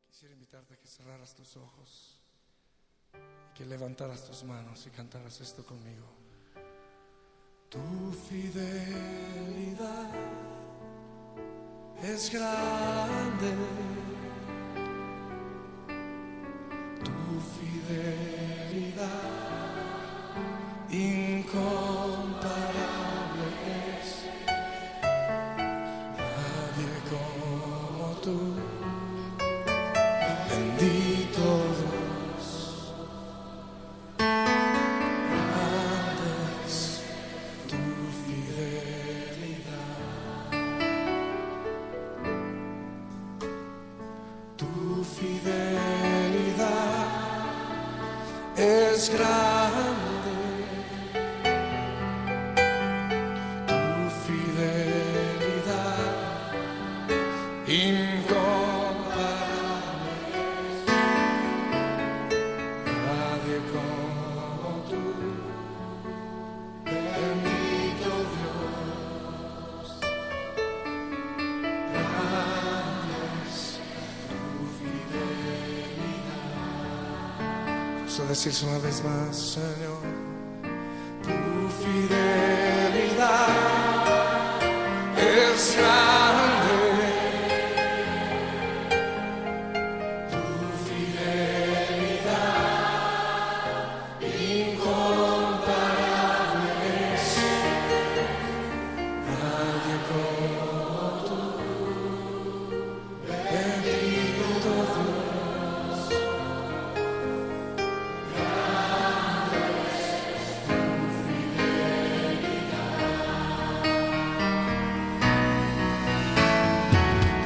Quisiera invitarte a que cerraras tus ojos y que levantaras tus manos y cantaras esto conmigo. Tu fidelidad es grande, tu fidelidad incomparable es. Nadie como tú, bendito Dios. Grande es tu fidelidad, tu fidelidad es grande, tu fidelidad incomparable es. Nadie como tú, bendito Dios. Grande es tu fidelidad. Vamos a decirse una vez más, Señor. Tu fidelidad es grande, tu fidelidad incomparable es. Nadie como tú, bendito Dios.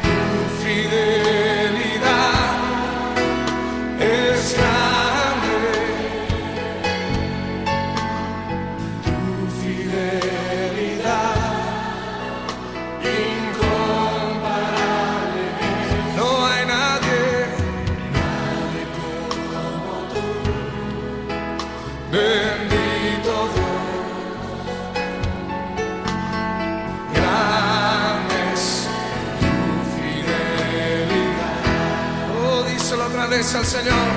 Tu fidelidad es grande, tu fidelidad incomparable es. No hay nadie como tú, bendito Dios. Grande es tu fidelidad. Oh, díselo otra vez al Señor.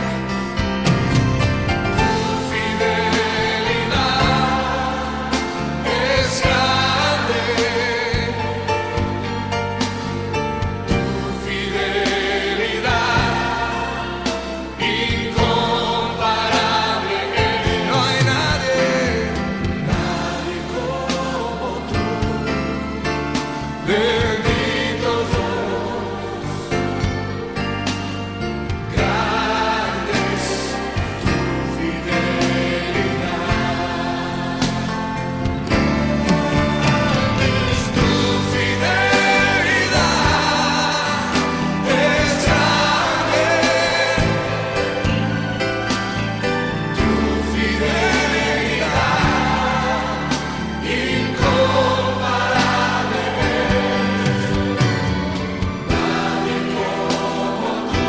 Tu fidelidad es grande, tu fidelidad incomparable es. No hay nadie como tú, bendito Dios. Grande es tu fidelidad. Tu fidelidad es grande, tu fidelidad incomparable es. Nadie como tú,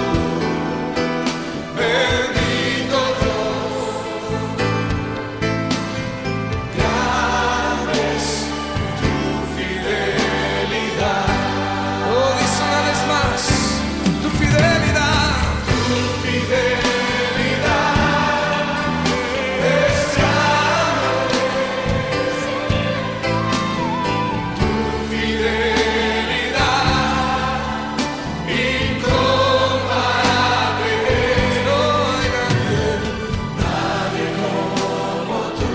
bendito Dios. Grande es tu fidelidad. Oh, dice una vez más, tu fidelidad es grande, tu fidelidad incomparable es. No hay nadie como tú,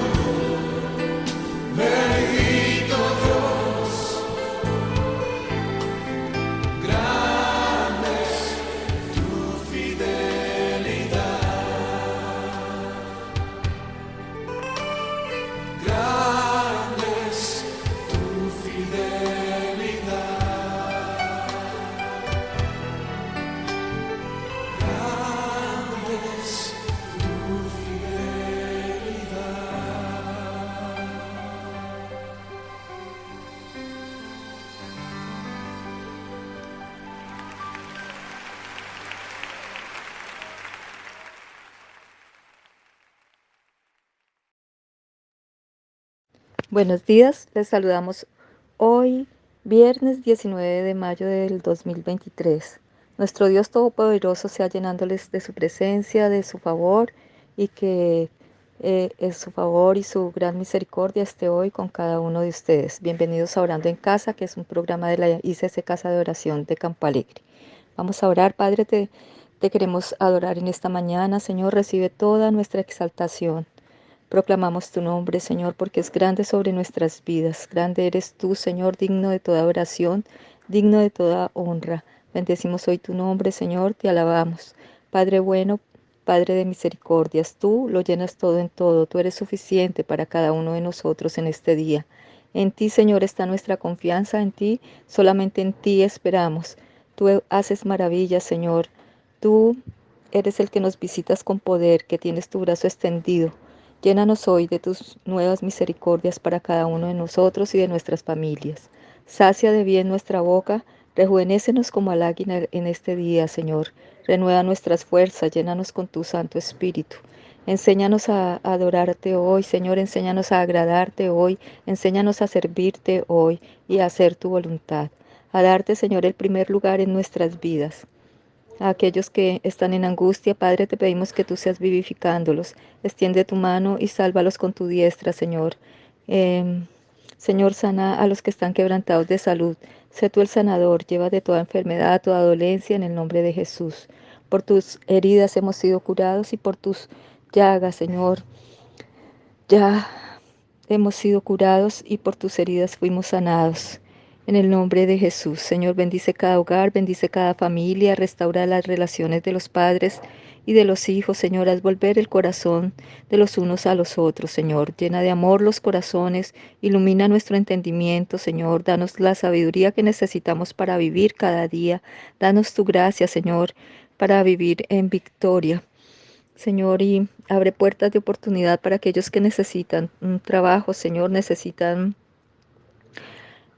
bendito Dios. Grande es tu fidelidad. Grande es tu fidelidad. Grande es tu fidelidad. Buenos días, les saludamos hoy, viernes 19 de mayo del 2023. nuestro Dios Todopoderoso sea llenándoles de su presencia, de su favor, y que su favor y su gran misericordia esté hoy con cada uno de ustedes. Bienvenidos a Orando en Casa, que es un programa de la ICC Casa de Oración de Campo Alegre. Vamos a orar. Padre, te queremos adorar en esta mañana. Señor, recibe toda nuestra exaltación. Proclamamos tu nombre, Señor, porque es grande sobre nuestras vidas. Grande eres tú, Señor, digno de toda oración, digno de toda honra. Bendecimos hoy tu nombre, Señor, te alabamos. Padre bueno, Padre de misericordias, tú lo llenas todo en todo. Tú eres suficiente para cada uno de nosotros en este día. En ti, Señor, está nuestra confianza, en ti, solamente en ti esperamos. Tú haces maravillas, Señor. Tú eres el que nos visitas con poder, que tienes tu brazo extendido. Llénanos hoy de tus nuevas misericordias para cada uno de nosotros y de nuestras familias. Sacia de bien nuestra boca, rejuvenécenos como al águila en este día, Señor. Renueva nuestras fuerzas, llénanos con tu Santo Espíritu. Enséñanos a adorarte hoy, Señor, enséñanos a agradarte hoy, enséñanos a servirte hoy y a hacer tu voluntad. A darte, Señor, el primer lugar en nuestras vidas. A aquellos que están en angustia, Padre, te pedimos que tú seas vivificándolos. Extiende tu mano y sálvalos con tu diestra, Señor. Señor, sana a los que están quebrantados de salud. Sé tú el sanador, lleva de toda enfermedad, toda dolencia, en el nombre de Jesús. Por tus heridas hemos sido curados y por tus llagas, Señor, ya hemos sido curados y por tus heridas fuimos sanados. En el nombre de Jesús, Señor, bendice cada hogar, bendice cada familia, restaura las relaciones de los padres y de los hijos, Señor, haz volver el corazón de los unos a los otros, Señor. Llena de amor los corazones, ilumina nuestro entendimiento, Señor. Danos la sabiduría que necesitamos para vivir cada día. Danos tu gracia, Señor, para vivir en victoria. Señor, y abre puertas de oportunidad para aquellos que necesitan un trabajo, Señor, necesitan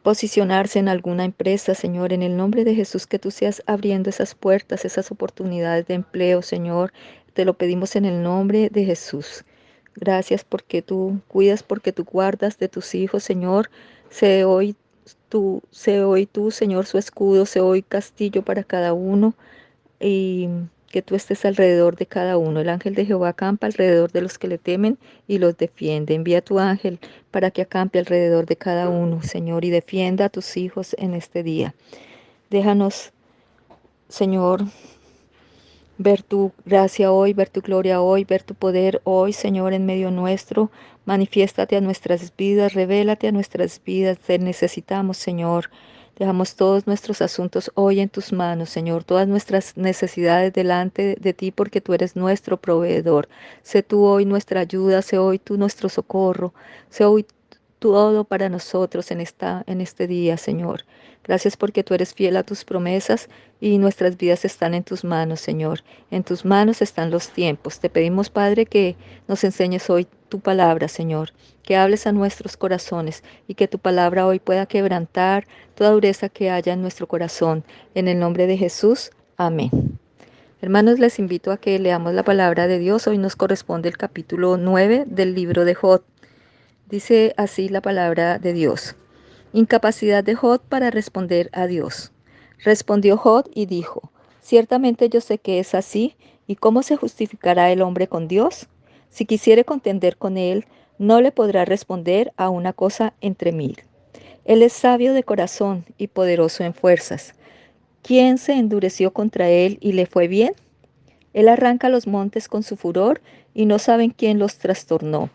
posicionarse en alguna empresa, Señor, en el nombre de Jesús, que tú seas abriendo esas puertas, esas oportunidades de empleo, Señor. Te lo pedimos en el nombre de Jesús. Gracias porque tú cuidas, porque tú guardas de tus hijos, Señor. Sé hoy tú, Señor, su escudo, sé hoy castillo para cada uno, y que tú estés alrededor de cada uno. El ángel de Jehová acampa alrededor de los que le temen y los defiende. Envía tu ángel para que acampe alrededor de cada uno, Señor, y defienda a tus hijos en este día. Déjanos, Señor, ver tu gracia hoy, ver tu gloria hoy, ver tu poder hoy, Señor, en medio nuestro. Manifiéstate a nuestras vidas, revélate a nuestras vidas. Te necesitamos, Señor. Dejamos todos nuestros asuntos hoy en tus manos, Señor, todas nuestras necesidades delante de ti, porque tú eres nuestro proveedor. Sé tú hoy nuestra ayuda, sé hoy tú nuestro socorro, sé hoy todo para nosotros en este día, Señor. Gracias porque tú eres fiel a tus promesas y nuestras vidas están en tus manos, Señor. En tus manos están los tiempos. Te pedimos, Padre, que nos enseñes hoy tu palabra, Señor, que hables a nuestros corazones y que tu palabra hoy pueda quebrantar toda dureza que haya en nuestro corazón. En el nombre de Jesús, amén. Hermanos, les invito a que leamos la palabra de Dios. Hoy nos corresponde el capítulo 9 del libro de Job. Dice así la palabra de Dios. Incapacidad de Job para responder a Dios. Respondió Job y dijo, ciertamente yo sé que es así, ¿y cómo se justificará el hombre con Dios? Si quisiere contender con él, no le podrá responder a una cosa entre mil. Él es sabio de corazón y poderoso en fuerzas. ¿Quién se endureció contra él y le fue bien? Él arranca los montes con su furor y no saben quién los trastornó.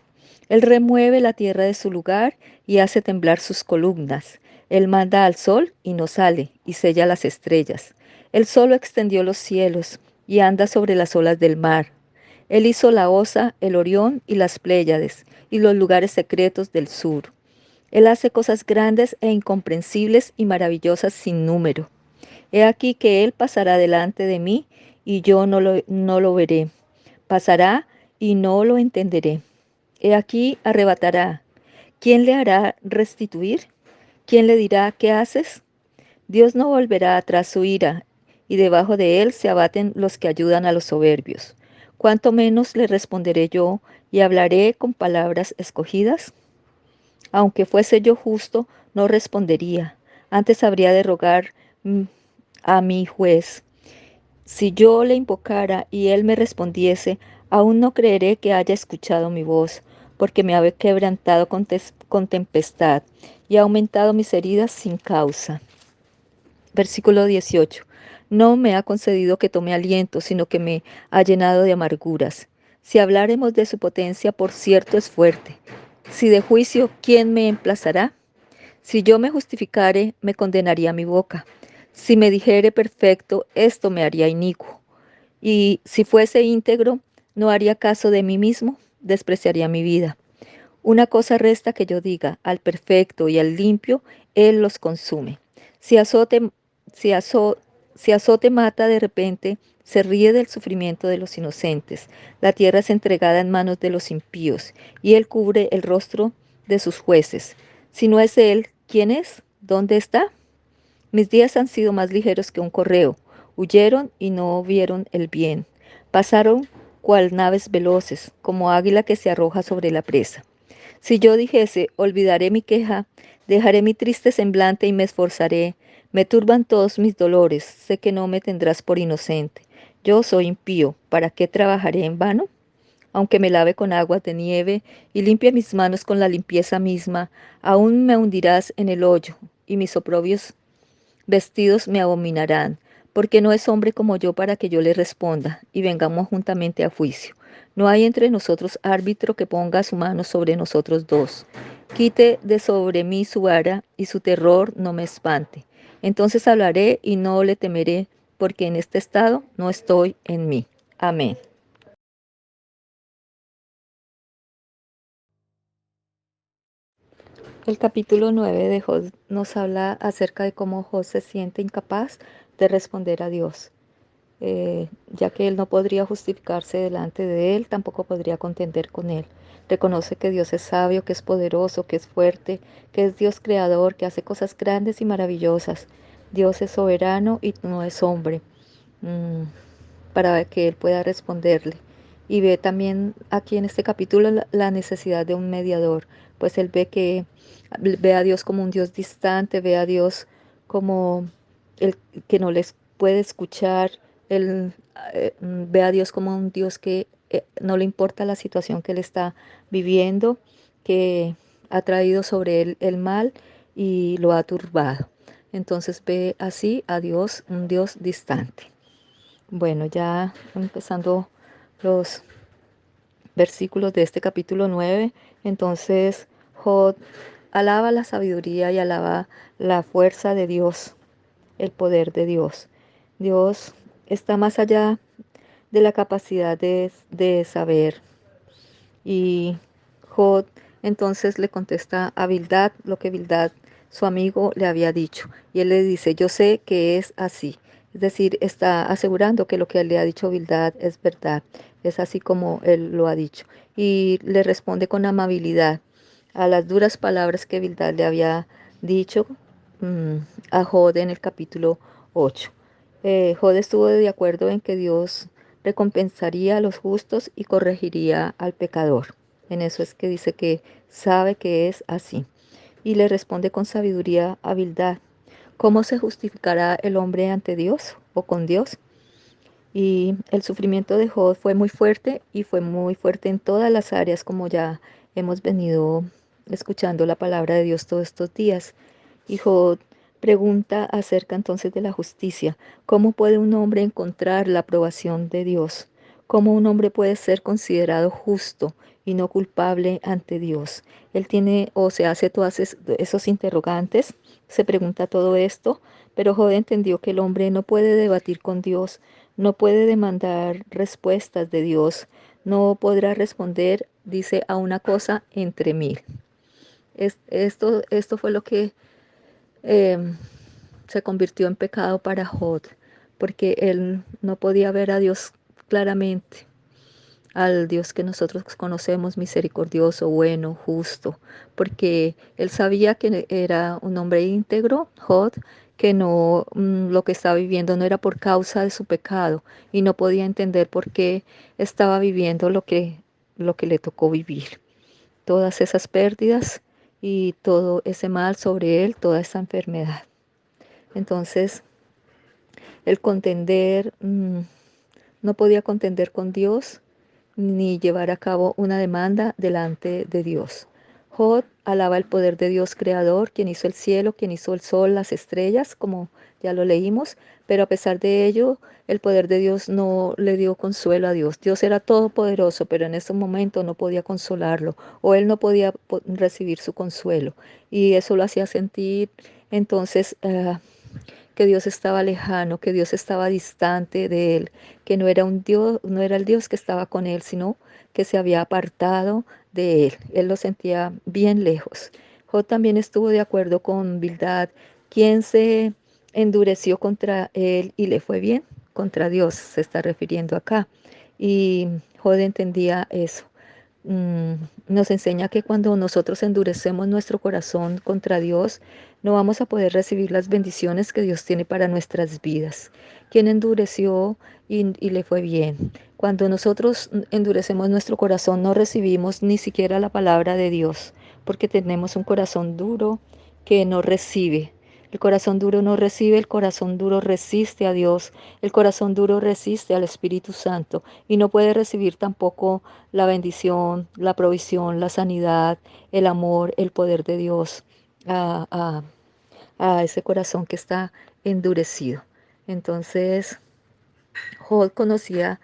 Él remueve la tierra de su lugar y hace temblar sus columnas. Él manda al sol y no sale, y sella las estrellas. Él solo extendió los cielos y anda sobre las olas del mar. Él hizo la Osa, el Orión y las Pléyades, y los lugares secretos del sur. Él hace cosas grandes e incomprensibles y maravillosas sin número. He aquí que Él pasará delante de mí, y yo no lo veré. Pasará y no lo entenderé. He aquí arrebatará. ¿Quién le hará restituir? ¿Quién le dirá, qué haces? Dios no volverá atrás su ira, y debajo de él se abaten los que ayudan a los soberbios. ¿Cuánto menos le responderé yo y hablaré con palabras escogidas? Aunque fuese yo justo, no respondería. Antes habría de rogar a mi juez. Si yo le invocara y él me respondiese, aún no creeré que haya escuchado mi voz, porque me ha quebrantado con tempestad y ha aumentado mis heridas sin causa. Versículo 18. No me ha concedido que tome aliento, sino que me ha llenado de amarguras. Si habláremos de su potencia, por cierto es fuerte. Si de juicio, ¿quién me emplazará? Si yo me justificare, me condenaría mi boca. Si me dijere perfecto, esto me haría inicuo. Y si fuese íntegro, no haría caso de mí mismo, despreciaría mi vida. Una cosa resta que yo diga, al perfecto y al limpio, él los consume. Si azote, si azo- si azote mata de repente, se ríe del sufrimiento de los inocentes. La tierra es entregada en manos de los impíos, y él cubre el rostro de sus jueces. Si no es él, ¿quién es? ¿Dónde está? Mis días han sido más ligeros que un correo. Huyeron y no vieron el bien. Pasaron cual naves veloces, como águila que se arroja sobre la presa. Si yo dijese, olvidaré mi queja, dejaré mi triste semblante y me esforzaré, me turban todos mis dolores, sé que no me tendrás por inocente. Yo soy impío, ¿para qué trabajaré en vano? Aunque me lave con aguas de nieve y limpie mis manos con la limpieza misma, aún me hundirás en el hoyo, y mis oprobios vestidos me abominarán, porque no es hombre como yo para que yo le responda, y vengamos juntamente a juicio. No hay entre nosotros árbitro que ponga su mano sobre nosotros dos. Quite de sobre mí su vara, y su terror no me espante. Entonces hablaré y no le temeré, porque en este estado no estoy en mí. Amén. El capítulo 9 de Job nos habla acerca de cómo Job se siente incapaz de responder a Dios. Ya que él no podría justificarse delante de él, tampoco podría contender con él. Reconoce que Dios es sabio, que es poderoso, que es fuerte, que es Dios creador, que hace cosas grandes y maravillosas. Dios es soberano y no es hombre, mm, para que él pueda responderle. Y ve también aquí en este capítulo la necesidad de un mediador, pues él ve a Dios como un Dios distante, ve a Dios como el que no les puede escuchar, él ve a Dios como un Dios que no le importa la situación que él está viviendo, que ha traído sobre él el mal y lo ha turbado. Entonces ve así a Dios, un Dios distante. Bueno, ya empezando los versículos de este capítulo 9, entonces Job alaba la sabiduría y alaba la fuerza de Dios, el poder de Dios. Dios está más allá de la capacidad de saber. Y Job entonces le contesta a Bildad lo que Bildad, su amigo, le había dicho. Y él le dice, yo sé que es así. Es decir, está asegurando que lo que le ha dicho Bildad es verdad. Es así como él lo ha dicho. Y le responde con amabilidad a las duras palabras que Bildad le había dicho mm, a Job en el capítulo 8. Job estuvo de acuerdo en que Dios recompensaría a los justos y corregiría al pecador. En eso es que dice que sabe que es así. Y le responde con sabiduría a Bildad. ¿Cómo se justificará el hombre ante Dios o con Dios? Y el sufrimiento de Job fue muy fuerte y fue muy fuerte en todas las áreas, como ya hemos venido escuchando la palabra de Dios todos estos días. Y Job pregunta acerca entonces de la justicia. ¿Cómo puede un hombre encontrar la aprobación de Dios? ¿Cómo un hombre puede ser considerado justo y no culpable ante Dios? Él tiene o se hace todos esos interrogantes, se pregunta todo esto, pero Job entendió que el hombre no puede debatir con Dios, no puede demandar respuestas de Dios, no podrá responder, dice, a una cosa entre mil. Esto fue lo que eh, se convirtió en pecado para Job, porque él no podía ver a Dios claramente, al Dios que nosotros conocemos, misericordioso, bueno, justo, porque él sabía que era un hombre íntegro, Job, que no lo que estaba viviendo no era por causa de su pecado y no podía entender por qué estaba viviendo lo que le tocó vivir. Todas esas pérdidas y todo ese mal sobre él, toda esa enfermedad. Entonces, el contender, no podía contender con Dios ni llevar a cabo una demanda delante de Dios. Job alaba el poder de Dios creador, quien hizo el cielo, quien hizo el sol, las estrellas, como ya lo leímos, pero a pesar de ello, el poder de Dios no le dio consuelo a Dios. Dios era todopoderoso, pero en ese momento no podía consolarlo, o él no podía recibir su consuelo, y eso lo hacía sentir entonces que Dios estaba lejano, que Dios estaba distante de él, que no era un Dios, no era el Dios que estaba con él, sino que se había apartado de él. Él lo sentía bien lejos. Job también estuvo de acuerdo con Bildad, quien se endureció contra él y le fue bien. Contra Dios se está refiriendo acá. Y Job entendía eso. mm, Nos enseña que cuando nosotros endurecemos nuestro corazón contra Dios, no vamos a poder recibir las bendiciones que Dios tiene para nuestras vidas. Quien endureció y le fue bien. Cuando nosotros endurecemos nuestro corazón, no recibimos ni siquiera la palabra de Dios, porque tenemos un corazón duro que no recibe. El corazón duro no recibe, el corazón duro resiste a Dios, el corazón duro resiste al Espíritu Santo y no puede recibir tampoco la bendición, la provisión, la sanidad, el amor, el poder de Dios a, a ese corazón que está endurecido. Entonces, Job conocía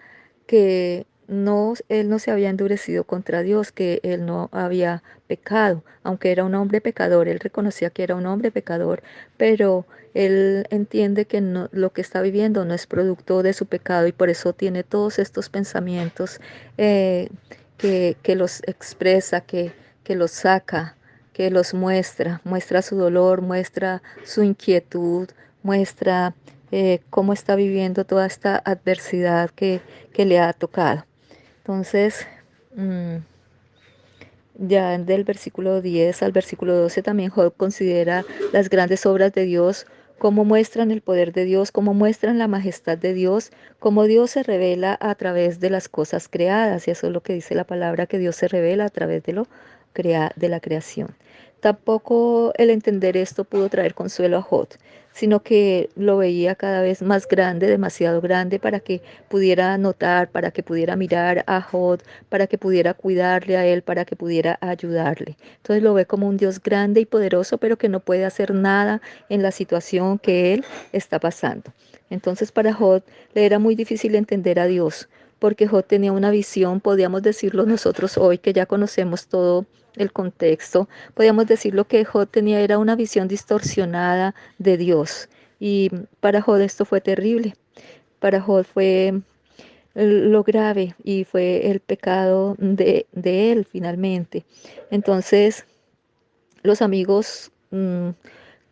que no, él no se había endurecido contra Dios, que él no había pecado, aunque era un hombre pecador, él reconocía que era un hombre pecador, pero él entiende que lo que está viviendo no es producto de su pecado y por eso tiene todos estos pensamientos eh, que los expresa, que los saca, que los muestra, muestra su dolor, muestra su inquietud, muestra cómo está viviendo toda esta adversidad que le ha tocado. Entonces, mmm, ya del versículo 10 al versículo 12 también Job considera las grandes obras de Dios, cómo muestran el poder de Dios, cómo muestran la majestad de Dios, cómo Dios se revela a través de las cosas creadas. Y eso es lo que dice la palabra, que Dios se revela a través de la creación. Tampoco el entender esto pudo traer consuelo a Job, sino que lo veía cada vez más grande, demasiado grande, para que pudiera notar, para que pudiera mirar a Job, para que pudiera cuidarle a él, para que pudiera ayudarle. Entonces lo ve como un Dios grande y poderoso, pero que no puede hacer nada en la situación que él está pasando. Entonces para Job le era muy difícil entender a Dios, porque Job tenía una visión, podíamos decirlo nosotros hoy que ya conocemos todo el contexto, podíamos decir lo que Job tenía era una visión distorsionada de Dios. Y para Job esto fue terrible. Para Job fue lo grave y fue el pecado de él finalmente. Entonces los amigos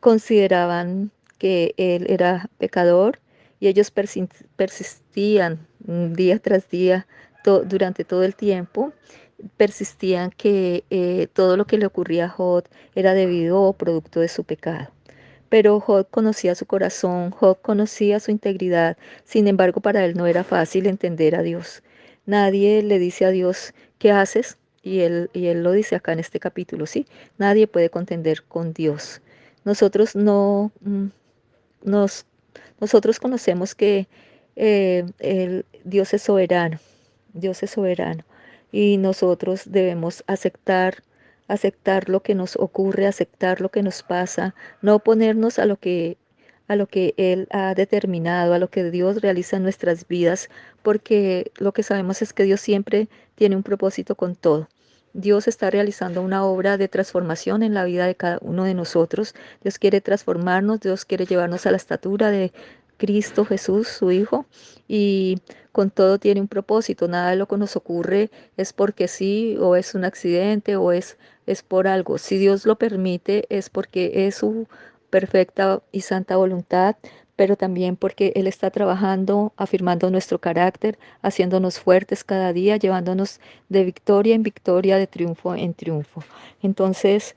consideraban que él era pecador y ellos persistían día tras día durante todo el tiempo, persistían que todo lo que le ocurría a Job era debido o producto de su pecado. Pero Job conocía su corazón, Job conocía su integridad, sin embargo para él no era fácil entender a Dios. Nadie le dice a Dios, ¿qué haces? Y él lo dice acá en este capítulo, ¿sí? Nadie puede contender con Dios. Nosotros no, nos, nosotros conocemos que Dios es soberano, Dios es soberano, y nosotros debemos aceptar lo que nos ocurre, aceptar lo que nos pasa, no oponernos a lo que Él ha determinado, a lo que Dios realiza en nuestras vidas, porque lo que sabemos es que Dios siempre tiene un propósito con todo. Dios está realizando una obra de transformación en la vida de cada uno de nosotros. Dios quiere transformarnos, Dios quiere llevarnos a la estatura de Cristo Jesús, su Hijo, y con todo tiene un propósito. Nada de lo que nos ocurre es porque sí, o es un accidente, o es por algo. Si Dios lo permite, es porque es su perfecta y santa voluntad, pero también porque Él está trabajando, afirmando nuestro carácter, haciéndonos fuertes cada día, llevándonos de victoria en victoria, de triunfo en triunfo. Entonces,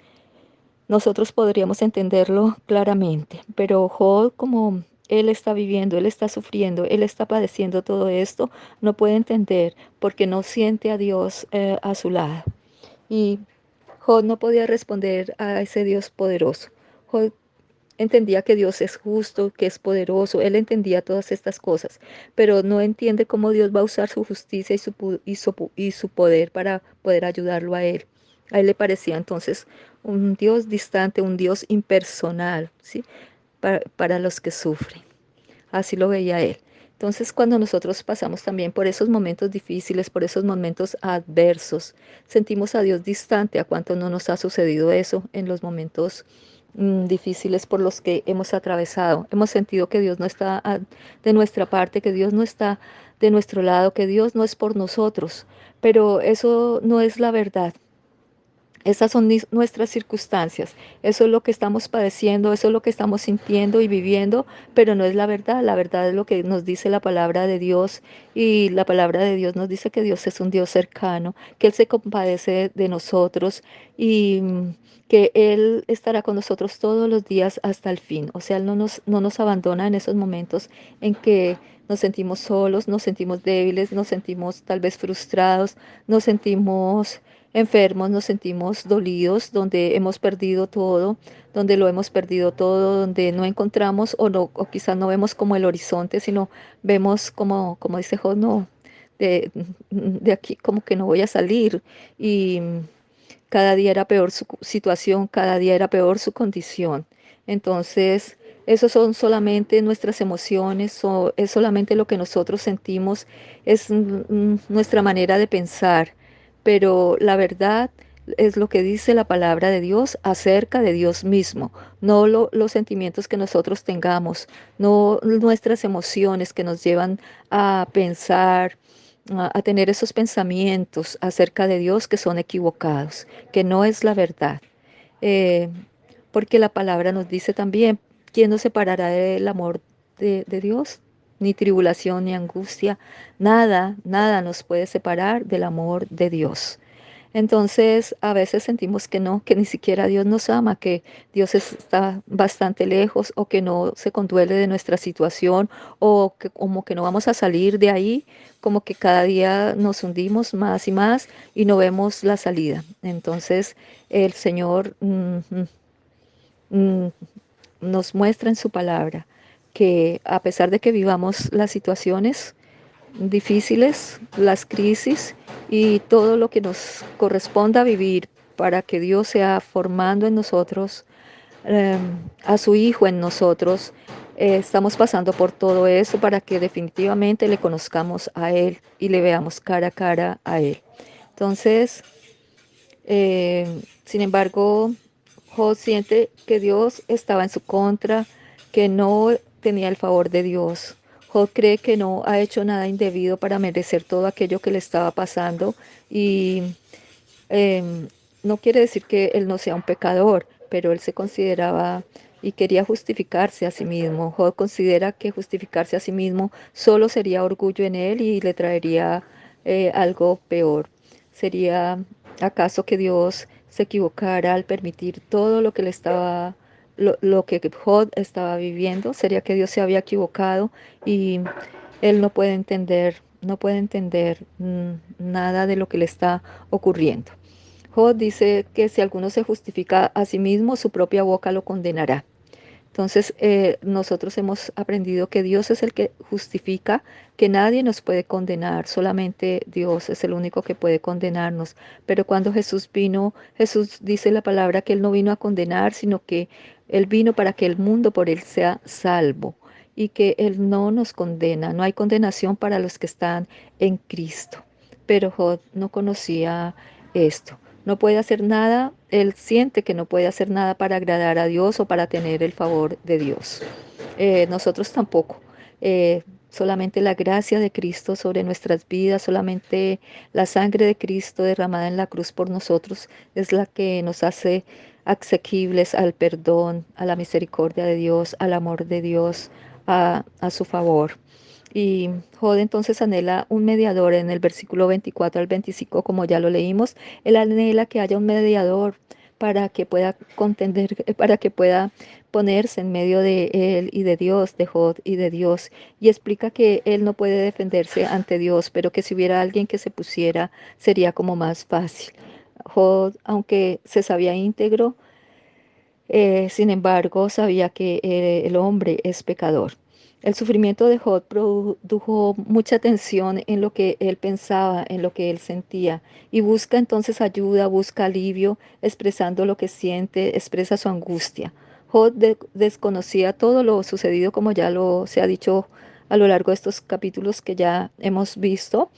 nosotros podríamos entenderlo claramente, pero Job, como él está viviendo, él está sufriendo, él está padeciendo todo esto, no puede entender porque no siente a Dios a su lado. Y Job no podía responder a ese Dios poderoso. Job entendía que Dios es justo, que es poderoso, él entendía todas estas cosas, pero no entiende cómo Dios va a usar su justicia y su poder para poder ayudarlo a él. A él le parecía entonces un Dios distante, un Dios impersonal, ¿sí? Para los que sufren. Así lo veía él. Entonces, cuando nosotros pasamos también por esos momentos difíciles, por esos momentos adversos, sentimos a Dios distante. ¿A cuánto no nos ha sucedido eso en los momentos difíciles por los que hemos atravesado? Hemos sentido que Dios no está de nuestra parte, que Dios no está de nuestro lado, que Dios no es por nosotros. Pero eso no es la verdad. Esas son nuestras circunstancias, eso es lo que estamos padeciendo, eso es lo que estamos sintiendo y viviendo, pero no es la verdad es lo que nos dice la palabra de Dios y la palabra de Dios nos dice que Dios es un Dios cercano, que Él se compadece de nosotros y que Él estará con nosotros todos los días hasta el fin, o sea, Él no nos abandona en esos momentos en que nos sentimos solos, nos sentimos débiles, nos sentimos tal vez frustrados, nos sentimos enfermos, nos sentimos dolidos, donde hemos perdido todo, donde lo hemos perdido todo, donde no encontramos o no, o quizás no vemos como el horizonte, sino vemos como dice Job, no, de aquí como que no voy a salir. Y cada día era peor su situación, cada día era peor su condición. Entonces, eso son solamente nuestras emociones, o es solamente lo que nosotros sentimos, es nuestra manera de pensar, pero la verdad es lo que dice la palabra de Dios acerca de Dios mismo, no los sentimientos que nosotros tengamos, no nuestras emociones que nos llevan a pensar, a tener esos pensamientos acerca de Dios que son equivocados, que no es la verdad. Eh, Porque la palabra nos dice también, ¿quién nos separará del amor de Dios? Ni tribulación, ni angustia, nada nos puede separar del amor de Dios. Entonces, a veces sentimos que no, que ni siquiera Dios nos ama, que Dios está bastante lejos o que no se conduele de nuestra situación o que como que no vamos a salir de ahí, como que cada día nos hundimos más y más y no vemos la salida. Entonces, el Señor mm, nos muestra en su palabra que a pesar de que vivamos las situaciones difíciles, las crisis y todo lo que nos corresponda vivir para que Dios sea formando en nosotros eh, a su Hijo en nosotros, estamos pasando por todo eso para que definitivamente le conozcamos a Él y le veamos cara a cara a Él. Entonces, sin embargo, Job siente que Dios estaba en su contra, que no tenía el favor de Dios. Job cree que no ha hecho nada indebido para merecer todo aquello que le estaba pasando y em, no quiere decir que él no sea un pecador, pero él se consideraba y quería justificarse a sí mismo. Job considera que justificarse a sí mismo solo sería orgullo en él y le traería algo peor. ¿Sería acaso que Dios se equivocara al permitir todo lo que le estaba, lo que Job estaba viviendo? ¿Sería que Dios se había equivocado y él no puede entender nada de lo que le está ocurriendo? Job dice que si alguno se justifica a sí mismo, su propia boca lo condenará. Entonces, nosotros hemos aprendido que Dios es el que justifica, que nadie nos puede condenar, solamente Dios es el único que puede condenarnos. Pero cuando Jesús vino, Jesús dice la palabra que Él no vino a condenar, sino que Él vino para que el mundo por Él sea salvo y que Él no nos condena, no hay condenación para los que están en Cristo. Pero Job no conocía esto. No puede hacer nada, él siente que no puede hacer nada para agradar a Dios o para tener el favor de Dios. Nosotros tampoco. Solamente la gracia de Cristo sobre nuestras vidas, solamente la sangre de Cristo derramada en la cruz por nosotros es la que nos hace asequibles al perdón, a la misericordia de Dios, al amor de Dios, a su favor. Y Job entonces anhela un mediador en el versículo 24 al 25, como ya lo leímos. Él anhela que haya un mediador para que pueda contender, para que pueda ponerse en medio de él y de Dios, de Job y de Dios. Y explica que él no puede defenderse ante Dios, pero que si hubiera alguien que se pusiera, sería como más fácil. Job, aunque se sabía íntegro, Sin embargo, sabía que el hombre es pecador. El sufrimiento de Job produjo mucha tensión en lo que él pensaba, en lo que él sentía, y busca entonces ayuda, busca alivio, expresando lo que siente, expresa su angustia. Job desconocía todo lo sucedido, como ya lo se ha dicho a lo largo de estos capítulos que ya hemos visto,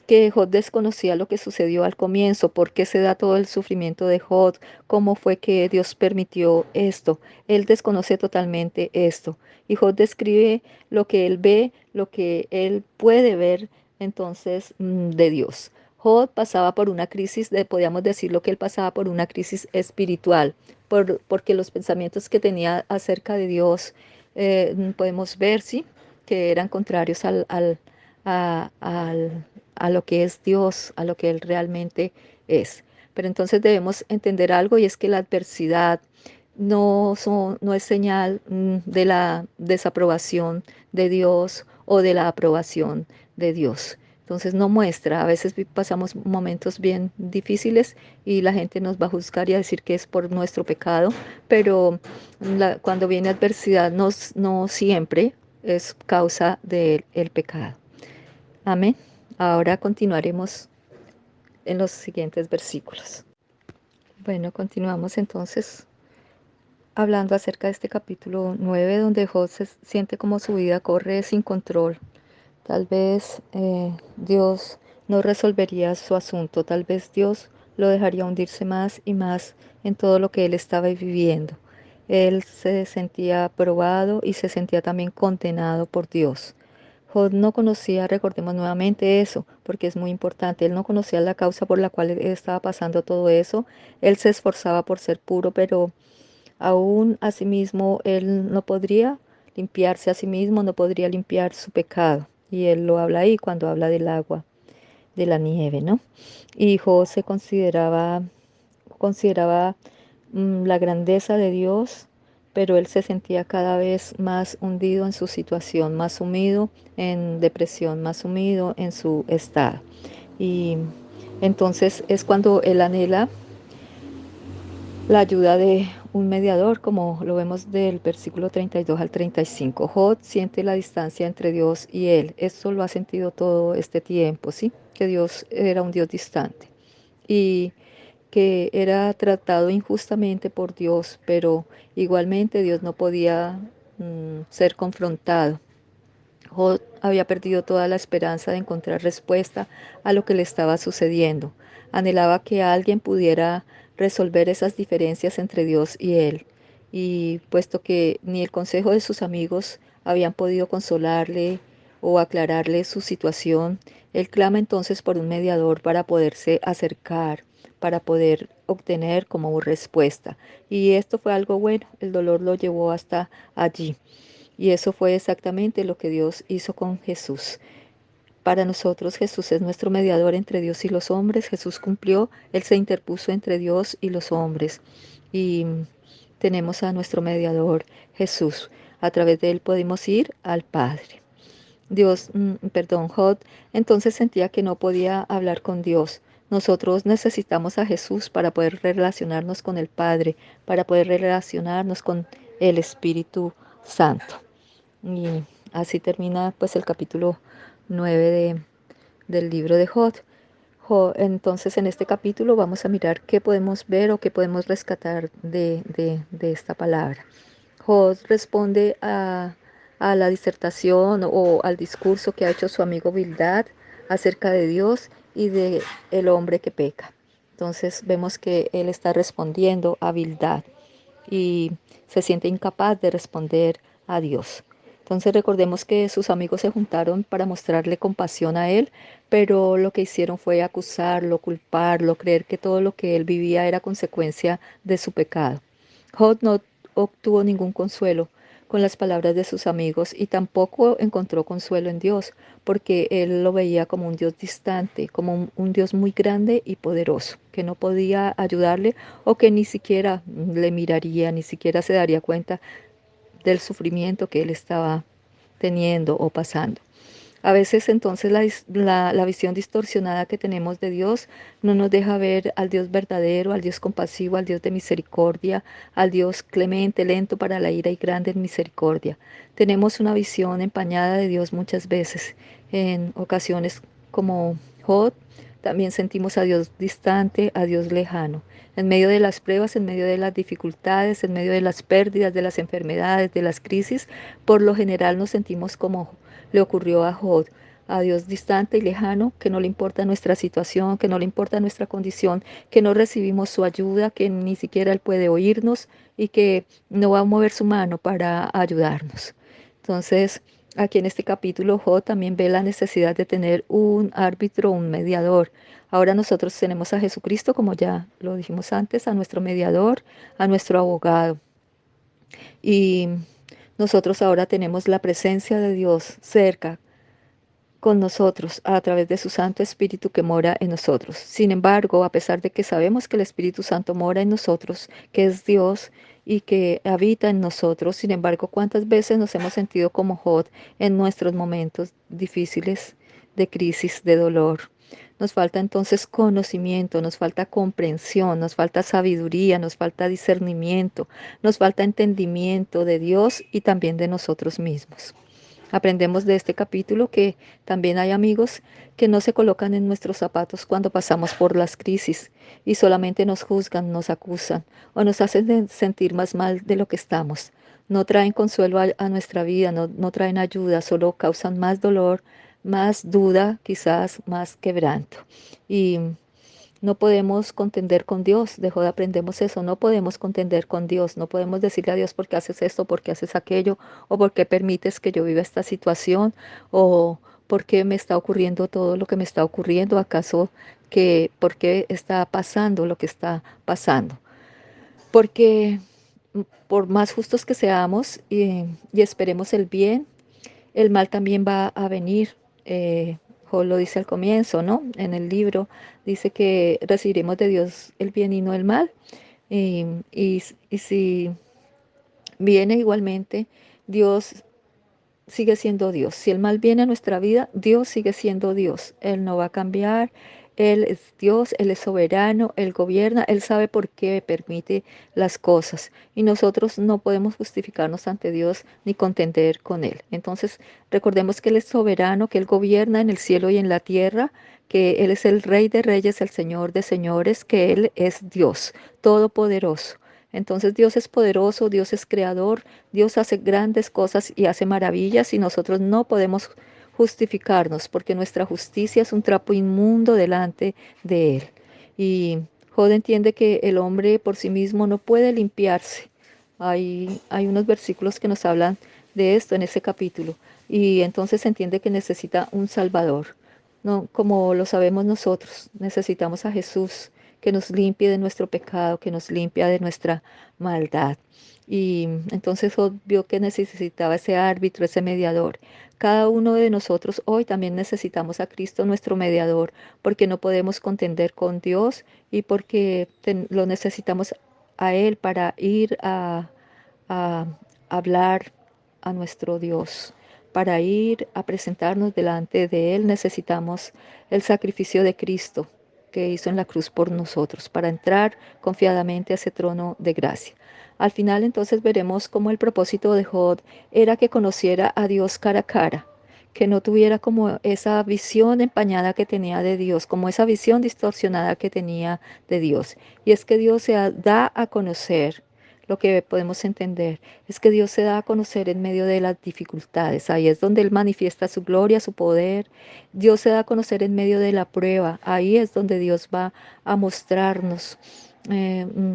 que Job desconocía lo que sucedió al comienzo, por qué se da todo el sufrimiento de Job, cómo fue que Dios permitió esto. Él desconoce totalmente esto. Y Job describe lo que él ve, lo que él puede ver entonces de Dios. Job pasaba por una crisis, podríamos decirlo que él pasaba por una crisis espiritual, porque los pensamientos que tenía acerca de Dios podemos ver, ¿sí? Que eran contrarios a, al, a lo que es Dios, a lo que Él realmente es. Pero entonces debemos entender algo y es que la adversidad no es señal de la desaprobación de Dios o de la aprobación de Dios. Entonces no muestra, a veces pasamos momentos bien difíciles y la gente nos va a juzgar y a decir que es por nuestro pecado, pero cuando viene adversidad no siempre es causa del pecado. Amén. Ahora continuaremos en los siguientes versículos. Bueno, continuamos entonces hablando acerca de este capítulo 9, donde Job se siente como su vida corre sin control. Tal vez Dios no resolvería su asunto, tal vez Dios lo dejaría hundirse más y más en todo lo que él estaba viviendo. Él se sentía probado y se sentía también condenado por Dios. Job no conocía, recordemos nuevamente eso, porque es muy importante, él no conocía la causa por la cual él estaba pasando todo eso. Él se esforzaba por ser puro, pero aún a sí mismo él no podría limpiarse a sí mismo, no podría limpiar su pecado. Y él lo habla ahí cuando habla del agua, de la nieve, ¿no? Y Job se consideraba la grandeza de Dios, pero él se sentía cada vez más hundido en su situación, más sumido en depresión, más sumido en su estado. Y entonces es cuando él anhela la ayuda de un mediador, como lo vemos del versículo 32 al 35. Job siente la distancia entre Dios y él. Esto lo ha sentido todo este tiempo, ¿sí? Que Dios era un Dios distante y que era tratado injustamente por Dios, pero igualmente Dios no podía ser confrontado. Job había perdido toda la esperanza de encontrar respuesta a lo que le estaba sucediendo. Anhelaba que alguien pudiera resolver esas diferencias entre Dios y él. Y puesto que ni el consejo de sus amigos habían podido consolarle o aclararle su situación, él clama entonces por un mediador para poderse acercar, para poder obtener como respuesta. Y esto fue algo bueno, el dolor lo llevó hasta allí. Y eso fue exactamente lo que Dios hizo con Jesús. Para nosotros Jesús es nuestro mediador entre Dios y los hombres. Jesús cumplió, Él se interpuso entre Dios y los hombres. Y tenemos a nuestro mediador Jesús. A través de Él podemos ir al Padre. Job entonces sentía que no podía hablar con Dios. Nosotros necesitamos a Jesús para poder relacionarnos con el Padre, para poder relacionarnos con el Espíritu Santo. Y así termina pues el capítulo 9 del libro de Job. Entonces en este capítulo vamos a mirar qué podemos ver o qué podemos rescatar de esta palabra. Job responde a la disertación o al discurso que ha hecho su amigo Bildad acerca de Dios y de el hombre que peca. Entonces vemos que él está respondiendo a Bildad y se siente incapaz de responder a Dios. Entonces recordemos que sus amigos se juntaron para mostrarle compasión a él, pero lo que hicieron fue acusarlo, culparlo, creer que todo lo que él vivía era consecuencia de su pecado. Job no obtuvo ningún consuelo con las palabras de sus amigos y tampoco encontró consuelo en Dios, porque él lo veía como un Dios distante, como un Dios muy grande y poderoso, que no podía ayudarle o que ni siquiera le miraría, ni siquiera se daría cuenta del sufrimiento que él estaba teniendo o pasando. A veces entonces la visión distorsionada que tenemos de Dios no nos deja ver al Dios verdadero, al Dios compasivo, al Dios de misericordia, al Dios clemente, lento para la ira y grande en misericordia. Tenemos una visión empañada de Dios muchas veces. En ocasiones como Job, también sentimos a Dios distante, a Dios lejano. En medio de las pruebas, en medio de las dificultades, en medio de las pérdidas, de las enfermedades, de las crisis, por lo general nos sentimos como le ocurrió a Job, a Dios distante y lejano, que no le importa nuestra situación, que no le importa nuestra condición, que no recibimos su ayuda, que ni siquiera Él puede oírnos y que no va a mover su mano para ayudarnos. Entonces, aquí en este capítulo, Job también ve la necesidad de tener un árbitro, un mediador. Ahora nosotros tenemos a Jesucristo, como ya lo dijimos antes, a nuestro mediador, a nuestro abogado. Y nosotros ahora tenemos la presencia de Dios cerca con nosotros a través de su Santo Espíritu que mora en nosotros. Sin embargo, a pesar de que sabemos que el Espíritu Santo mora en nosotros, que es Dios y que habita en nosotros, sin embargo, ¿cuántas veces nos hemos sentido como Job en nuestros momentos difíciles de crisis, de dolor? Nos falta entonces conocimiento, nos falta comprensión, nos falta sabiduría, nos falta discernimiento, nos falta entendimiento de Dios y también de nosotros mismos. Aprendemos de este capítulo que también hay amigos que no se colocan en nuestros zapatos cuando pasamos por las crisis y solamente nos juzgan, nos acusan o nos hacen sentir más mal de lo que estamos. No traen consuelo a nuestra vida, no traen ayuda, solo causan más dolor, más duda, quizás más quebranto. Y no podemos contender con Dios, de Job aprendemos eso, no podemos contender con Dios, no podemos decirle a Dios por qué haces esto, por qué haces aquello, o por qué permites que yo viva esta situación, o por qué me está ocurriendo todo lo que me está ocurriendo, acaso que por qué está pasando lo que está pasando. Porque por más justos que seamos y esperemos el bien, el mal también va a venir. Job lo dice al comienzo, ¿no? En el libro dice que recibiremos de Dios el bien y no el mal. Y si viene igualmente, Dios sigue siendo Dios. Si el mal viene a nuestra vida, Dios sigue siendo Dios. Él no va a cambiar. Él es Dios, Él es soberano, Él gobierna, Él sabe por qué permite las cosas. Y nosotros no podemos justificarnos ante Dios ni contender con Él. Entonces, recordemos que Él es soberano, que Él gobierna en el cielo y en la tierra, que Él es el Rey de Reyes, el Señor de Señores, que Él es Dios, todopoderoso. Entonces Dios es poderoso, Dios es creador, Dios hace grandes cosas y hace maravillas y nosotros no podemos justificarnos porque nuestra justicia es un trapo inmundo delante de Él. Y Job entiende que el hombre por sí mismo no puede limpiarse. Hay unos versículos que nos hablan de esto en ese capítulo y entonces entiende que necesita un Salvador. No, como lo sabemos nosotros, necesitamos a Jesús que nos limpie de nuestro pecado, que nos limpia de nuestra maldad. Y entonces Job vio que necesitaba ese árbitro, ese mediador. Cada uno de nosotros hoy también necesitamos a Cristo, nuestro mediador, porque no podemos contender con Dios y porque lo necesitamos a Él para ir a hablar a nuestro Dios. Para ir a presentarnos delante de Él necesitamos el sacrificio de Cristo que hizo en la cruz por nosotros, para entrar confiadamente a ese trono de gracia. Al final entonces veremos cómo el propósito de Job era que conociera a Dios cara a cara, que no tuviera como esa visión empañada que tenía de Dios, como esa visión distorsionada que tenía de Dios. Y es que Dios se da a conocer. Lo que podemos entender es que Dios se da a conocer en medio de las dificultades. Ahí es donde Él manifiesta su gloria, su poder. Dios se da a conocer en medio de la prueba. Ahí es donde Dios va a mostrarnos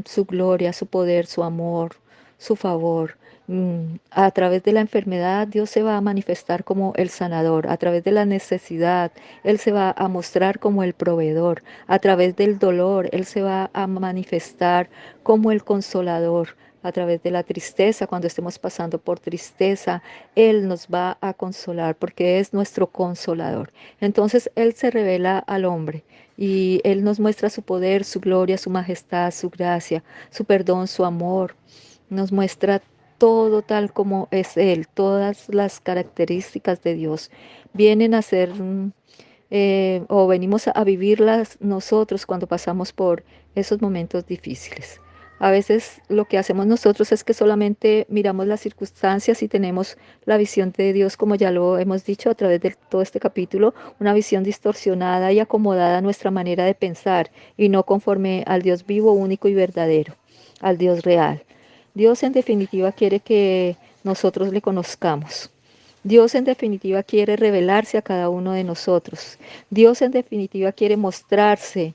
su gloria, su poder, su amor, su favor. A través de la enfermedad, Dios se va a manifestar como el sanador. A través de la necesidad, Él se va a mostrar como el proveedor. A través del dolor, Él se va a manifestar como el consolador. A través de la tristeza, cuando estemos pasando por tristeza, Él nos va a consolar porque es nuestro consolador. Entonces Él se revela al hombre y Él nos muestra su poder, su gloria, su majestad, su gracia, su perdón, su amor. Nos muestra todo tal como es Él, todas las características de Dios vienen a ser o venimos a vivirlas nosotros cuando pasamos por esos momentos difíciles. A veces lo que hacemos nosotros es que solamente miramos las circunstancias y tenemos la visión de Dios, como ya lo hemos dicho a través de todo este capítulo, una visión distorsionada y acomodada a nuestra manera de pensar y no conforme al Dios vivo, único y verdadero, al Dios real. Dios en definitiva quiere que nosotros le conozcamos. Dios en definitiva quiere revelarse a cada uno de nosotros. Dios en definitiva quiere mostrarse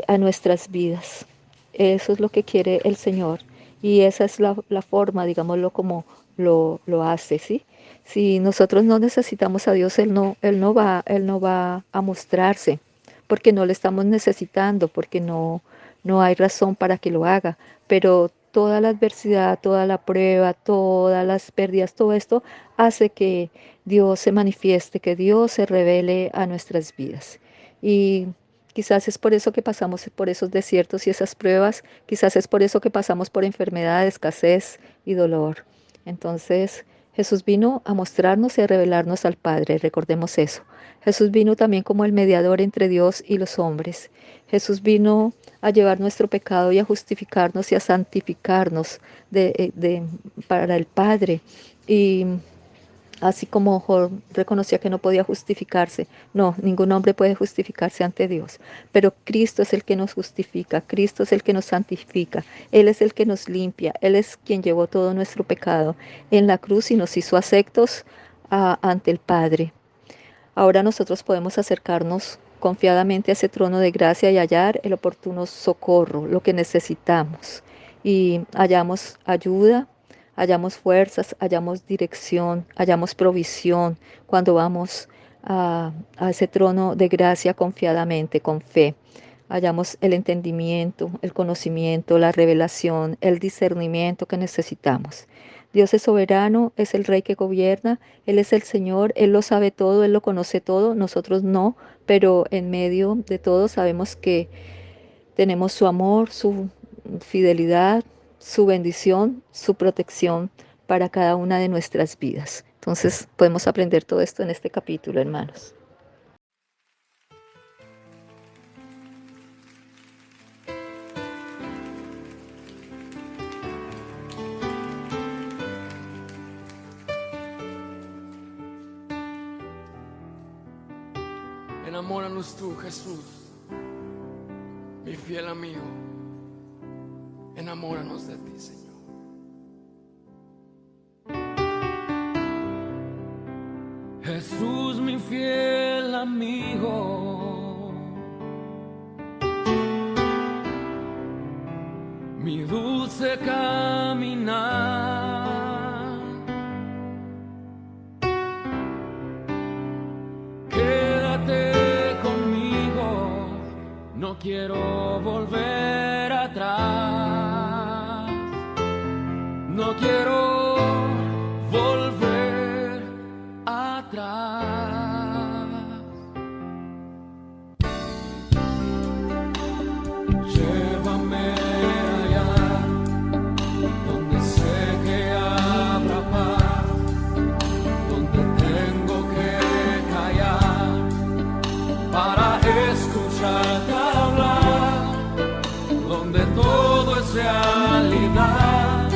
a nuestras vidas. Eso es lo que quiere el Señor. Y esa es la forma, digámoslo, como lo hace, ¿sí? Si nosotros no necesitamos a Dios, Él no va a mostrarse, porque no le estamos necesitando, porque no hay razón para que lo haga. Pero toda la adversidad, toda la prueba, todas las pérdidas, todo esto hace que Dios se manifieste, que Dios se revele a nuestras vidas. Y quizás es por eso que pasamos por esos desiertos y esas pruebas, quizás es por eso que pasamos por enfermedad, escasez y dolor. Entonces, Jesús vino a mostrarnos y a revelarnos al Padre, recordemos eso. Jesús vino también como el mediador entre Dios y los hombres. Jesús vino a llevar nuestro pecado y a justificarnos y a santificarnos para el Padre. Y así como Job reconocía que no podía justificarse, no, ningún hombre puede justificarse ante Dios, pero Cristo es el que nos justifica, Cristo es el que nos santifica, Él es el que nos limpia, Él es quien llevó todo nuestro pecado en la cruz y nos hizo aceptos ante el Padre. Ahora nosotros podemos acercarnos confiadamente a ese trono de gracia y hallar el oportuno socorro, lo que necesitamos, y hallamos ayuda, hallamos fuerzas, hallamos dirección, hallamos provisión cuando vamos a ese trono de gracia confiadamente, con fe. Hallamos el entendimiento, el conocimiento, la revelación, el discernimiento que necesitamos. Dios es soberano, es el Rey que gobierna, Él es el Señor, Él lo sabe todo, Él lo conoce todo, nosotros no, pero en medio de todo sabemos que tenemos su amor, su fidelidad, su bendición, su protección para cada una de nuestras vidas. Entonces podemos aprender todo esto en este capítulo, hermanos. Enamóranos tú, Jesús, mi fiel amigo. Enamóranos de ti, Señor. Jesús, mi fiel amigo, mi dulce caminar. Quédate conmigo, no quiero volver atrás, no quiero volver atrás. Llévame allá donde sé que habrá paz, donde tengo que callar para escucharte hablar, donde todo es realidad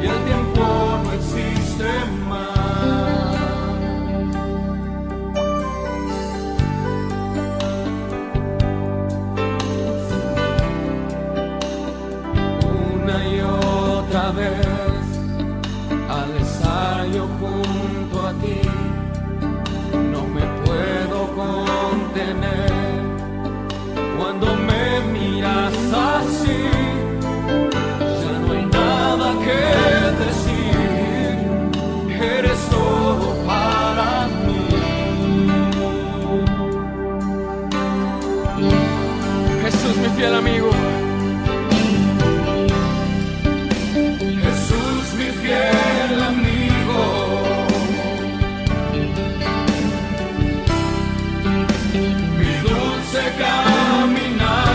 y el tiempo no existe más. Una y otra vez, al estar yo junto a ti, no me puedo contener. Cuando me miras así, ya no hay nada que decir, eres todo para mí. Jesús, mi fiel amigo. Jesús, mi fiel amigo, mi dulce caminar.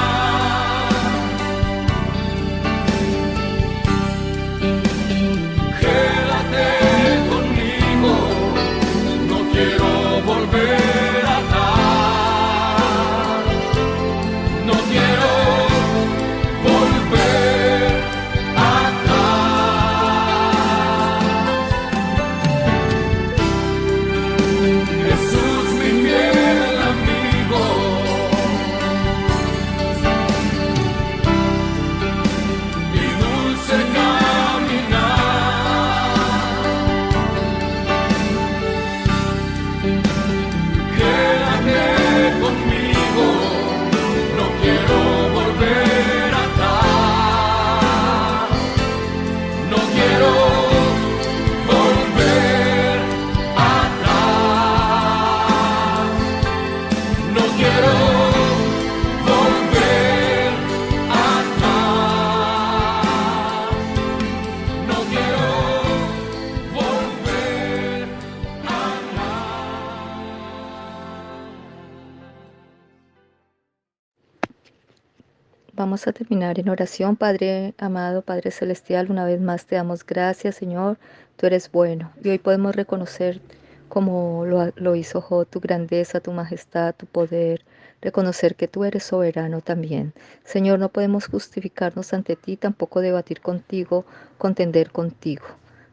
Vamos a terminar en oración. Padre amado, Padre celestial, una vez más te damos gracias, Señor. Tú eres bueno. Y hoy podemos reconocer, como lo hizo Job, tu grandeza, tu majestad, tu poder. Reconocer que tú eres soberano también. Señor, no podemos justificarnos ante ti, tampoco debatir contigo, contender contigo.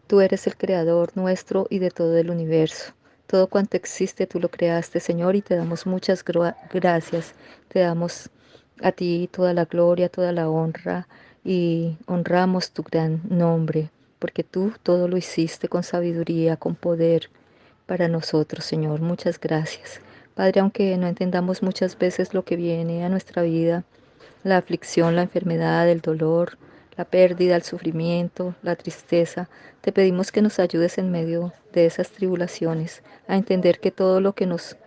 Tú eres el creador nuestro y de todo el universo. Todo cuanto existe tú lo creaste, Señor, y te damos muchas gracias. Te damos a ti toda la gloria, toda la honra, y honramos tu gran nombre, porque tú todo lo hiciste con sabiduría, con poder para nosotros, Señor. Muchas gracias. Padre, aunque no entendamos muchas veces lo que viene a nuestra vida, la aflicción, la enfermedad, el dolor, la pérdida, el sufrimiento, la tristeza, te pedimos que nos ayudes en medio de esas tribulaciones a entender que todo lo que nos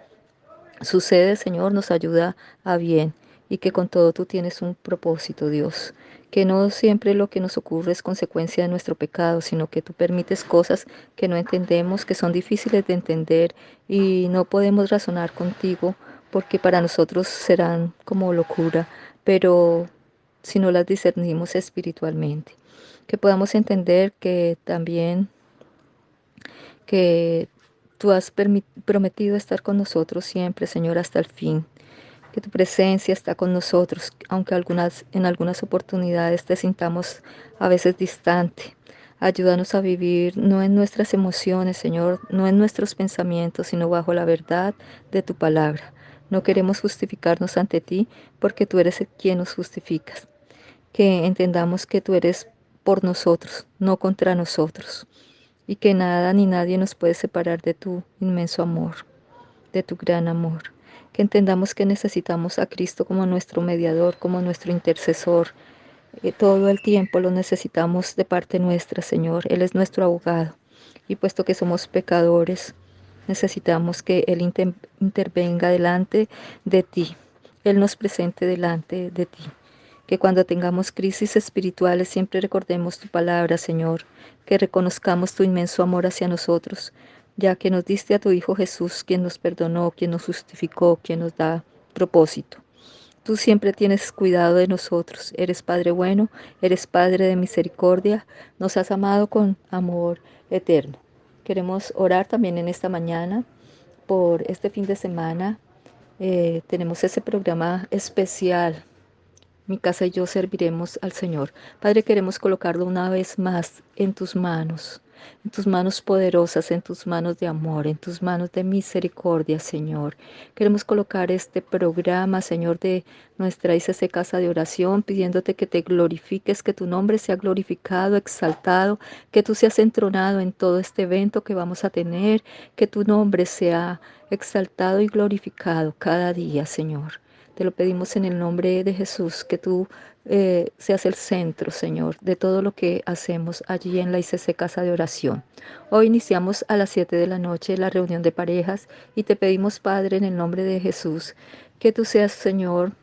sucede, Señor, nos ayuda a bien, y que con todo tú tienes un propósito, Dios. Que no siempre lo que nos ocurre es consecuencia de nuestro pecado, sino que tú permites cosas que no entendemos, que son difíciles de entender y no podemos razonar contigo porque para nosotros serán como locura, pero si no las discernimos espiritualmente. Que podamos entender que también que tú has prometido estar con nosotros siempre, Señor, hasta el fin. Que tu presencia está con nosotros, aunque en algunas oportunidades te sintamos a veces distante. Ayúdanos a vivir no en nuestras emociones, Señor, no en nuestros pensamientos, sino bajo la verdad de tu palabra. No queremos justificarnos ante ti, porque tú eres quien nos justificas. Que entendamos que tú eres por nosotros, no contra nosotros, y que nada ni nadie nos puede separar de tu inmenso amor, de tu gran amor. Que entendamos que necesitamos a Cristo como nuestro mediador, como nuestro intercesor. Todo el tiempo lo necesitamos de parte nuestra, Señor. Él es nuestro abogado. Y puesto que somos pecadores, necesitamos que Él intervenga delante de ti. Él nos presente delante de ti. Que cuando tengamos crisis espirituales siempre recordemos tu palabra, Señor. Que reconozcamos tu inmenso amor hacia nosotros, ya que nos diste a tu Hijo Jesús, quien nos perdonó, quien nos justificó, quien nos da propósito. Tú siempre tienes cuidado de nosotros. Eres Padre bueno, eres Padre de misericordia. Nos has amado con amor eterno. Queremos orar también en esta mañana por este fin de semana. Tenemos ese programa especial. Mi casa y yo serviremos al Señor. Padre, queremos colocarlo una vez más en tus manos poderosas, en tus manos de amor, en tus manos de misericordia, Señor. Queremos colocar este programa, Señor, de nuestra ICC Casa de Oración, pidiéndote que te glorifiques, que tu nombre sea glorificado, exaltado, que tú seas entronado en todo este evento que vamos a tener, que tu nombre sea exaltado y glorificado cada día, Señor. Te lo pedimos en el nombre de Jesús, que tú seas el centro, Señor, de todo lo que hacemos allí en la ICC Casa de Oración. Hoy iniciamos a las 7 de la noche la reunión de parejas y te pedimos, Padre, en el nombre de Jesús, que tú seas, Señor,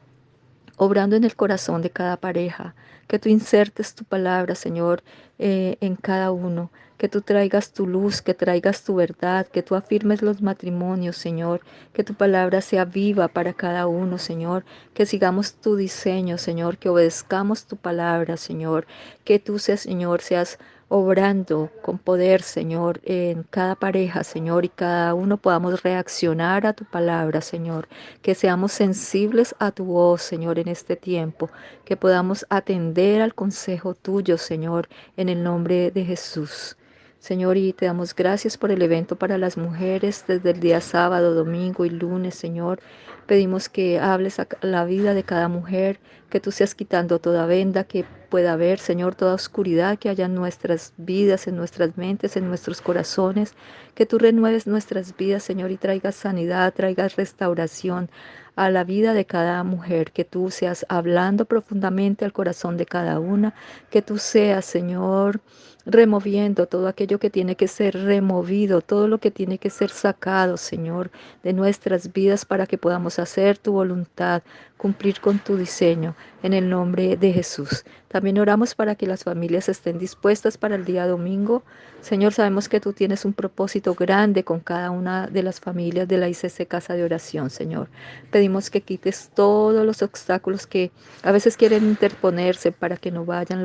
obrando en el corazón de cada pareja, que tú insertes tu palabra, Señor, en cada uno, que tú traigas tu luz, que traigas tu verdad, que tú afirmes los matrimonios, Señor, que tu palabra sea viva para cada uno, Señor, que sigamos tu diseño, Señor, que obedezcamos tu palabra, Señor, que tú seas, Señor, seas obrando con poder, Señor, en cada pareja, Señor, y cada uno podamos reaccionar a tu palabra, Señor, que seamos sensibles a tu voz, Señor, en este tiempo, que podamos atender al consejo tuyo, Señor, en el nombre de Jesús. Señor, y te damos gracias por el evento para las mujeres desde el día sábado, domingo y lunes, Señor. Pedimos que hables a la vida de cada mujer, que tú seas quitando toda venda que pueda haber, Señor, toda oscuridad que haya en nuestras vidas, en nuestras mentes, en nuestros corazones, que tú renueves nuestras vidas, Señor, y traigas sanidad, traigas restauración a la vida de cada mujer, que tú seas hablando profundamente al corazón de cada una, que tú seas, Señor, removiendo todo aquello que tiene que ser removido, todo lo que tiene que ser sacado, Señor, de nuestras vidas para que podamos hacer tu voluntad, cumplir con tu diseño, en el nombre de Jesús. También oramos para que las familias estén dispuestas para el día domingo. Señor, sabemos que tú tienes un propósito grande con cada una de las familias de la ICC Casa de Oración, Señor. Pedimos que quites todos los obstáculos que a veces quieren interponerse para que no vayan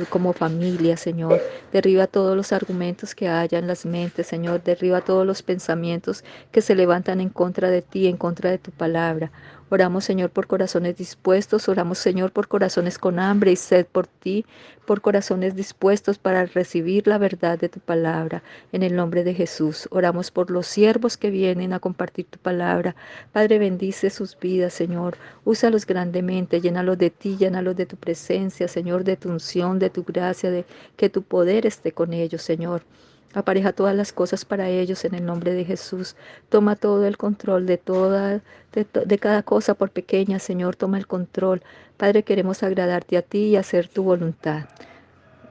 como familia, Señor. Derriba todos los argumentos que haya en las mentes, Señor. Derriba todos los pensamientos que se levantan en contra de ti, en contra de tu palabra. Oramos, Señor, por corazones dispuestos. Oramos, Señor, por corazones con hambre y sed por ti, por corazones dispuestos para recibir la verdad de tu palabra. En el nombre de Jesús. Oramos por los siervos que vienen a compartir tu palabra. Padre, bendice sus vidas, Señor. Úsalos grandemente. Llénalos de ti, llénalos de tu presencia, Señor, de tu unción, de tu gracia, de que tu poder esté con ellos, Señor. Apareja todas las cosas para ellos en el nombre de Jesús. Toma todo el control de cada cosa, por pequeña, Señor, toma el control. Padre, queremos agradarte a ti y hacer tu voluntad.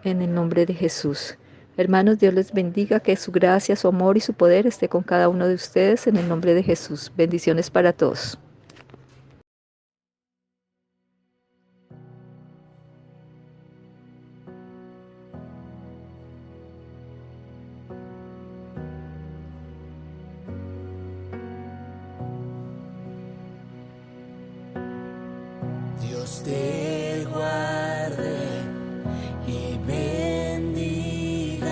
En el nombre de Jesús. Hermanos, Dios les bendiga, que su gracia, su amor y su poder esté con cada uno de ustedes en el nombre de Jesús. Bendiciones para todos. Dios te guarde y bendiga,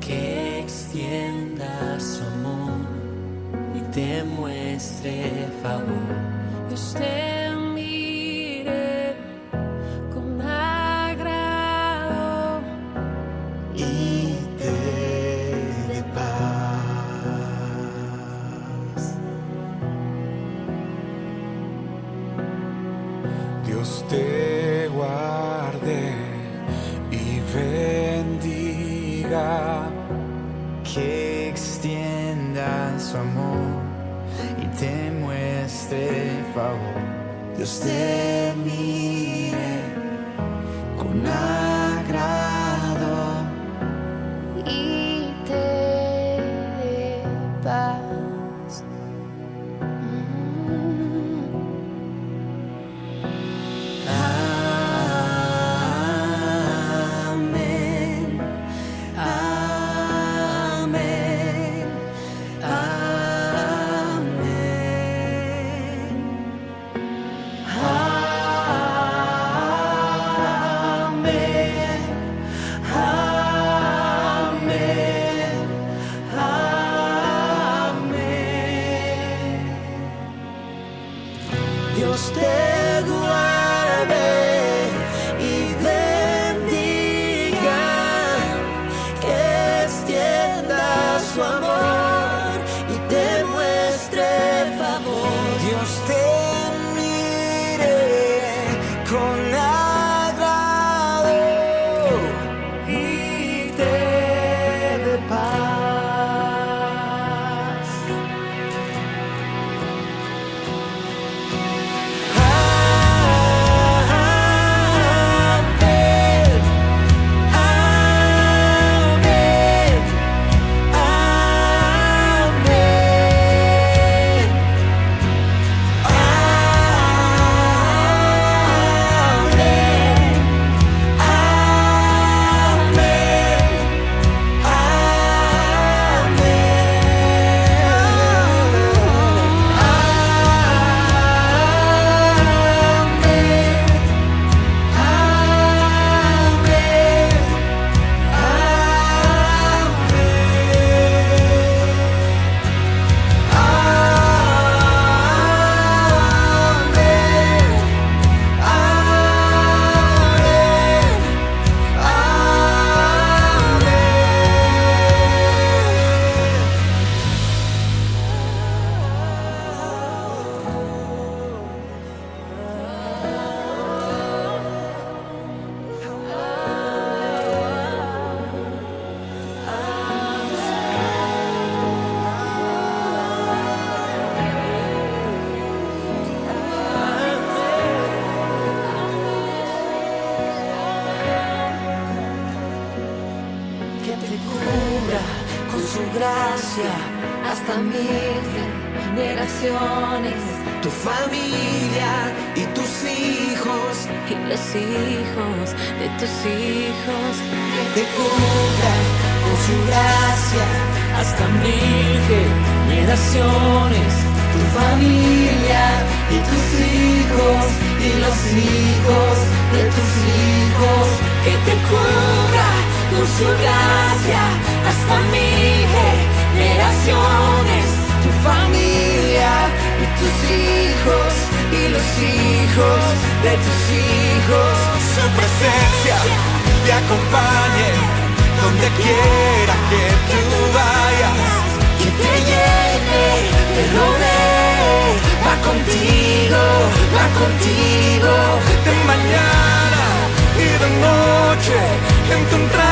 que extienda su amor y te muestre favor. Dios te mire con agrado y te dé paz. Dios te guarde y bendiga, Que extienda su amor y te muestre favor. Dios te mire con agrado y te dé paz. Amén. Amén. Amén. Amén. Amén. Amén. Dios te guarde y bendiga, que extienda su amor y te muestre favor. Dios te mire con agrado y te dé paz. gracia hasta 1000 generaciones, tu familia y tus hijos y los hijos de tus hijos, que te cubra con su gracia hasta 1000 generaciones, tu familia y tus hijos y los hijos de tus hijos, que te cubra con su gracia hasta 1000 generaciones, tu familia y tus hijos y los hijos de tus hijos. Su presencia te acompañe donde quiera que tú vayas, Que te llene, te rodee, va contigo, de mañana y de noche en tu entrada